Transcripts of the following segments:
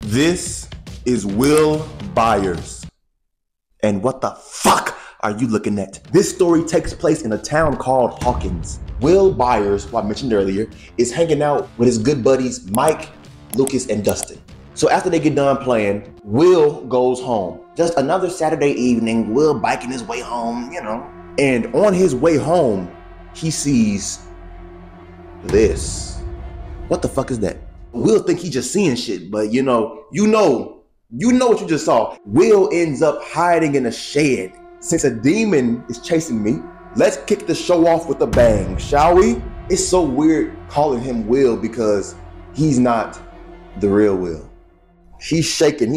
This is Will Byers. And what the fuck are you looking at? This story takes place in a town called Hawkins. Will Byers, who I mentioned earlier, is hanging out with his good buddies Mike, Lucas, and Dustin. So after they get done playing, Will goes home. Just another Saturday evening, Will biking his way home, you know. And on his way home, he sees this. What the fuck is that? Will think he just seeing shit, but you know what you just saw. Will ends up hiding in a shed. Since a demon is chasing me, let's kick the show off with a bang, shall we? It's so weird calling him Will because he's not the real Will. He's shaking,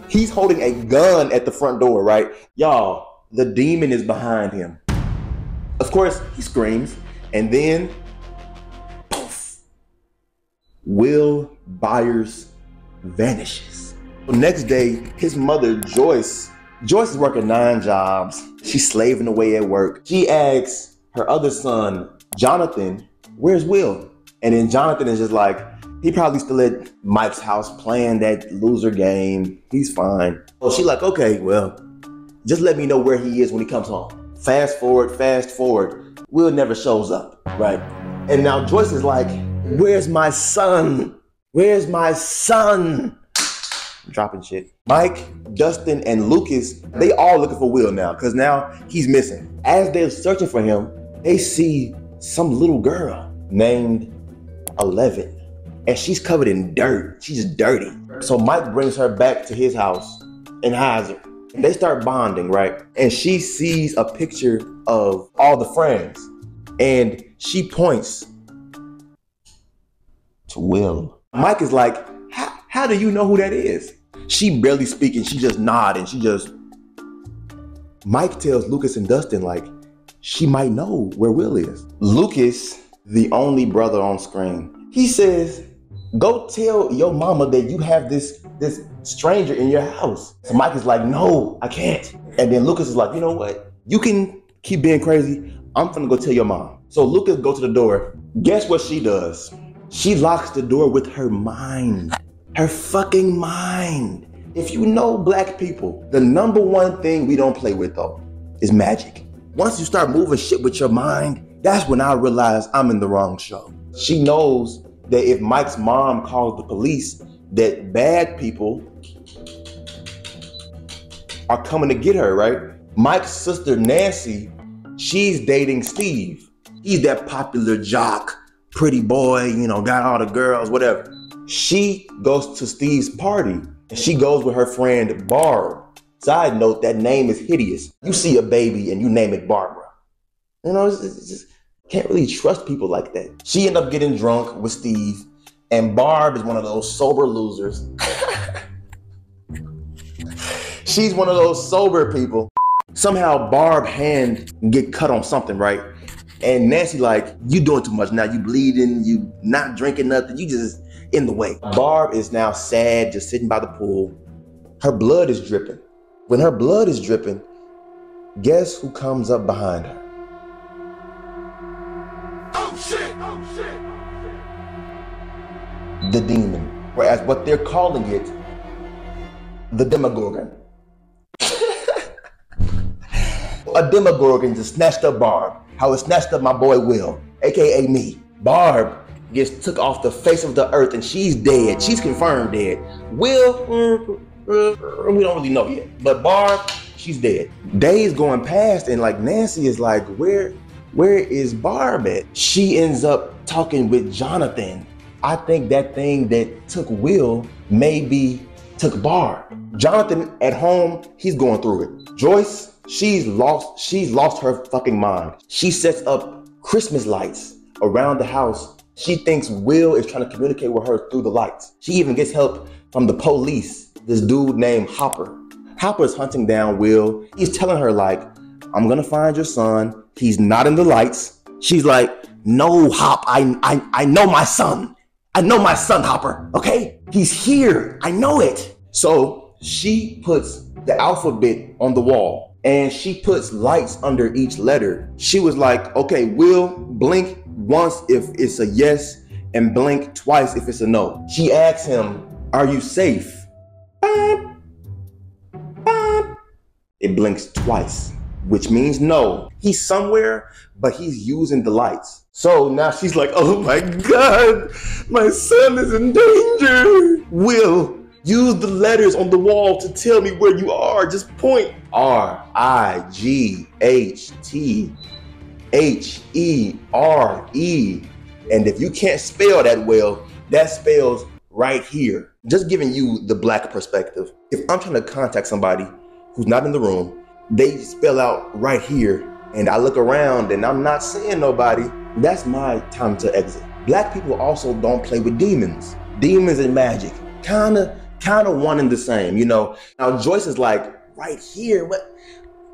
he's holding a gun at the front door, right? Y'all, the demon is behind him. Of course, he screams, and then, poof, Will Byers vanishes. The next day, his mother, Joyce is working 9 jobs. She's slaving away at work. She asks her other son, Jonathan, where's Will? And then Jonathan is just like, he probably still at Mike's house playing that loser game. He's fine. So she's like, okay, well, just let me know where he is when he comes home. Fast forward, Will never shows up, right? And now Joyce is like, where's my son? Where's my son? Dropping shit. Mike, Dustin, and Lucas, they all looking for Will now, because now he's missing. As they're searching for him, they see some little girl named 11. And she's covered in dirt. She's dirty. So Mike brings her back to his house and hides her. They start bonding, right? And she sees a picture of all the friends. And she points to Will. Mike is like, how do you know who that is? She barely speaking. She just nodding. Mike tells Lucas and Dustin, like, she might know where Will is. Lucas, the only brother on screen, he says, go tell your mama that you have this stranger in your house. So Mike is like, no, I can't. And then Lucas is like, you know what? You can keep being crazy. I'm finna go tell your mom. So Lucas goes to the door. Guess what she does? She locks the door with her mind. Her fucking mind. If you know black people, the number one thing we don't play with though is magic. Once you start moving shit with your mind, that's when I realize I'm in the wrong show. She knows that if Mike's mom calls the police, that bad people are coming to get her, right? Mike's sister, Nancy, she's dating Steve. He's that popular jock, pretty boy, you know, got all the girls, whatever. She goes to Steve's party. And she goes with her friend, Barb. Side note, that name is hideous. You see a baby and you name it Barbara. You know, it's just, can't really trust people like that. She ended up getting drunk with Steve, and Barb is one of those sober losers. She's one of those sober people. Somehow Barb's hand get cut on something, right? And Nancy like, you doing too much now. You bleeding, you not drinking nothing. You just in the way. Barb is now sad, just sitting by the pool. Her blood is dripping. When her blood is dripping, guess who comes up behind her? The demon, whereas what they're calling it, the Demogorgon. A Demogorgon just snatched up Barb, how it snatched up my boy Will, aka me. Barb gets took off the face of the earth and she's dead. She's confirmed dead. Will, we don't really know yet, but Barb, she's dead. Days going past and like Nancy is like, where is Barb at? She ends up talking with Jonathan. I think that thing that took Will maybe took Barb. Jonathan at home, he's going through it. Joyce, she's lost her fucking mind. She sets up Christmas lights around the house. She thinks Will is trying to communicate with her through the lights. She even gets help from the police, this dude named Hopper. Hopper's hunting down Will. He's telling her like, I'm gonna find your son. He's not in the lights. She's like, no, Hop, I know my son. I know my son, Hopper, okay? He's here, I know it. So she puts the alphabet on the wall and she puts lights under each letter. She was like, okay, Will, blink once if it's a yes and blink twice if it's a no. She asks him, Are you safe? Boop, boop. It blinks twice, which means no. He's somewhere, but he's using the lights. So now she's like, oh my God, my son is in danger. Will, use the letters on the wall to tell me where you are. Just point. RIGHTHERE. And if you can't spell that well, that spells right here. Just giving you the Black perspective. If I'm trying to contact somebody who's not in the room, they spell out right here, and I look around and I'm not seeing nobody, that's my time to exit. Black people also don't play with demons. Demons and magic, kind of one and the same, you know? Now Joyce is like, right here, what?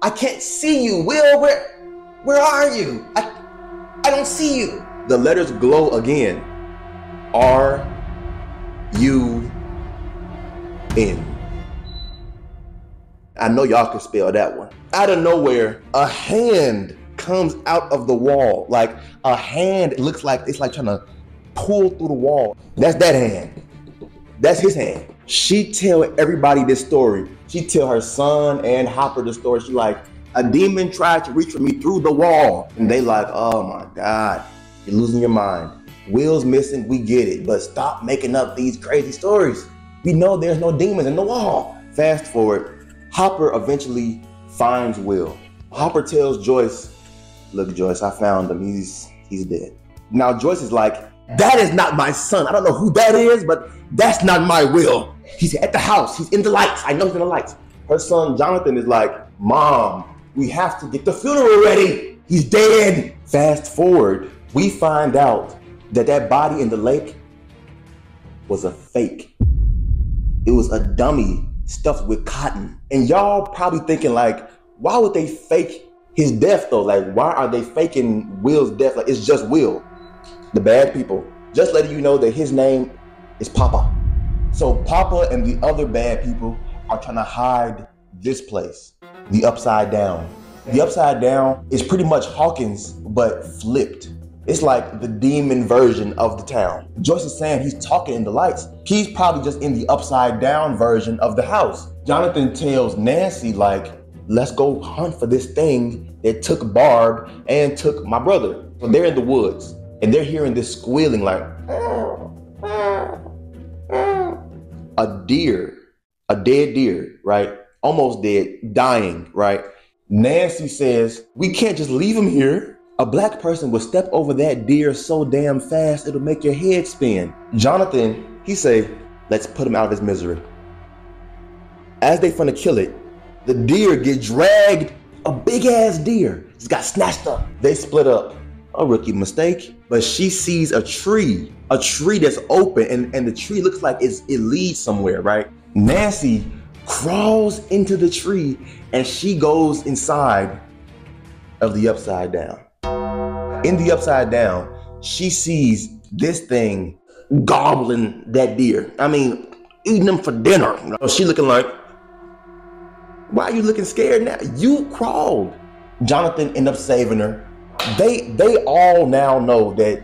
I can't see you, Will, where are you? I don't see you. The letters glow again. R-U-N. I know y'all can spell that one. Out of nowhere, a hand comes out of the wall. Like a hand, looks like it's like trying to pull through the wall. That's that hand. That's his hand. She tell everybody this story. She tell her son and Hopper the story. She like, a demon tried to reach for me through the wall. And they like, oh my God, you're losing your mind. Will's missing, we get it, but stop making up these crazy stories. We know there's no demons in the wall. Fast forward, Hopper eventually finds Will. Hopper tells Joyce, look, Joyce, I found him, he's dead. Now Joyce is like, that is not my son. I don't know who that is, but that's not my Will. He's at the house, he's in the lights. I know he's in the lights. Her son, Jonathan, is like, Mom, we have to get the funeral ready. He's dead. Fast forward, we find out that body in the lake was a fake. It was a dummy stuffed with cotton. And y'all probably thinking like, why would they fake his death though? Like, why are they faking Will's death? Like, it's just Will. The bad people. Just letting you know that his name is Papa. So Papa and the other bad people are trying to hide this place, the Upside Down. The Upside Down is pretty much Hawkins, but flipped. It's like the demon version of the town. Joyce is saying he's talking in the lights. He's probably just in the upside down version of the house. Jonathan tells Nancy like, let's go hunt for this thing that took Barb and took my brother. So they're in the woods and they're hearing this squealing like, a deer, a dead deer, right? Almost dead, dying, right? Nancy says, we can't just leave him here. A black person will step over that deer so damn fast, it'll make your head spin. Jonathan, he say, let's put him out of his misery. As they finna kill it, the deer get dragged, a big ass deer. It's got snatched up. They split up. A rookie mistake. But she sees a tree that's open and the tree looks like it leads somewhere, right? Nancy crawls into the tree and she goes inside of the Upside Down. In the Upside Down, she sees this thing gobbling that deer. I mean, eating them for dinner. She looking like, why are you looking scared now? You crawled. Jonathan ended up saving her. They all now know that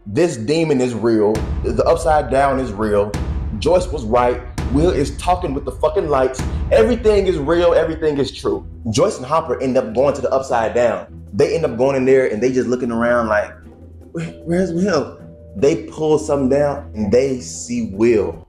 this demon is real. The Upside Down is real. Joyce was right. Will is talking with the fucking lights. Everything is real. Everything is true. Joyce and Hopper end up going to the Upside Down. They end up going in there and they just looking around like, where's Will? They pull something down and they see Will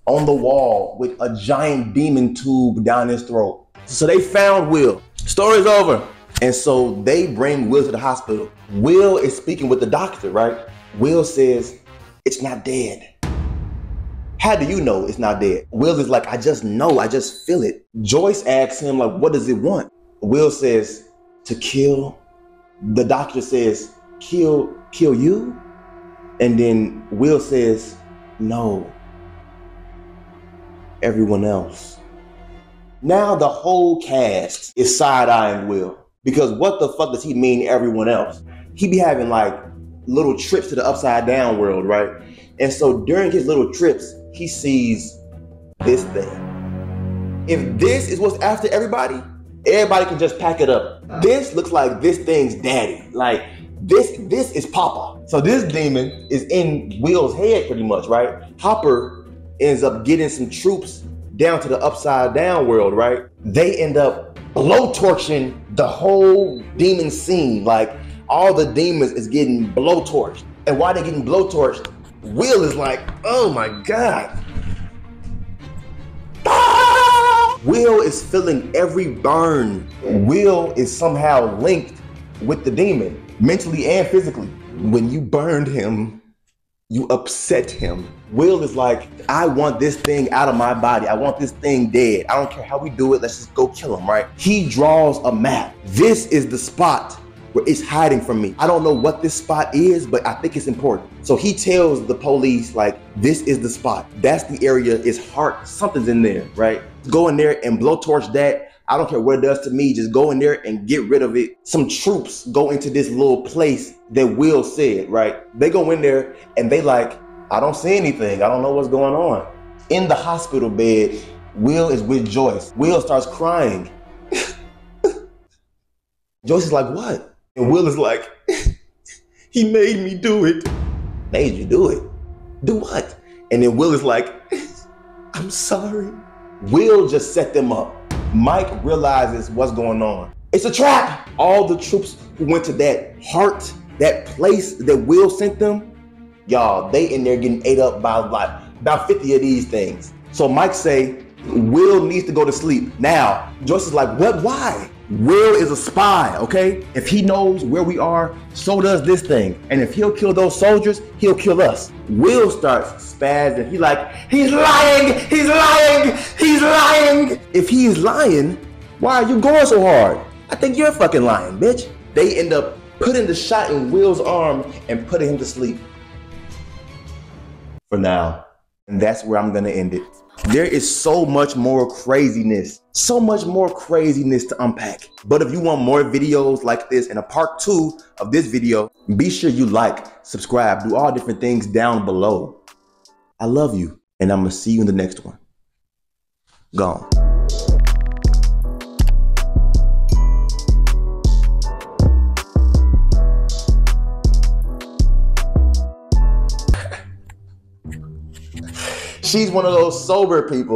on the wall with a giant demon tube down his throat. So they found Will. Story's over. And so they bring Will to the hospital. Will is speaking with the doctor, right? Will says, it's not dead. How do you know it's not dead? Will is like, I just know, I just feel it. Joyce asks him, like, what does it want? Will says, to kill. The doctor says, kill you? And then Will says, no, everyone else. Now the whole cast is side-eyeing Will. Because what the fuck does he mean everyone else? He be having like little trips to the Upside Down world, right? And so during his little trips, he sees this thing. If this is what's after everybody can just pack it up. This looks like this thing's daddy. Like this is Papa. So this demon is in Will's head pretty much, right? Hopper ends up getting some troops down to the upside down world, right? They end up blowtorching the whole demon scene. Like, all the demons is getting blowtorched. And while they're getting blowtorched, Will is like, oh my God. Ah! Will is feeling every burn. Will is somehow linked with the demon, mentally and physically. When you burned him, you upset him. Will is like, I want this thing out of my body. I want this thing dead. I don't care how we do it. Let's just go kill him, right? He draws a map. This is the spot where it's hiding from me. I don't know what this spot is, but I think it's important. So he tells the police, like, this is the spot. That's the area, it's heart, something's in there, right? Go in there and blowtorch that. I don't care what it does to me, just go in there and get rid of it. Some troops go into this little place that Will said, right? They go in there and they like, I don't see anything. I don't know what's going on. In the hospital bed, Will is with Joyce. Will starts crying. Joyce is like, what? And Will is like, he made me do it. Made you do it? Do what? And then Will is like, I'm sorry. Will just set them up. Mike realizes what's going on. It's a trap. All the troops who went to that heart, that place that Will sent them, y'all, they in there getting ate up by like about 50 of these things. So Mike say, Will needs to go to sleep. Now, Joyce is like, what, why? Will is a spy, okay? If he knows where we are, so does this thing. And if he'll kill those soldiers, he'll kill us. Will starts spazzing. He's like, he's lying, he's lying, he's lying. If he is lying, why are you going so hard? I think you're fucking lying, bitch. They end up putting the shot in Will's arm and putting him to sleep. For now. And that's where I'm gonna end it. There is so much more craziness to unpack. But if you want more videos like this and a part 2 of this video, be sure you like, subscribe, do all different things down below. I love you, and I'm gonna see you in the next one. Gone. She's one of those sober people.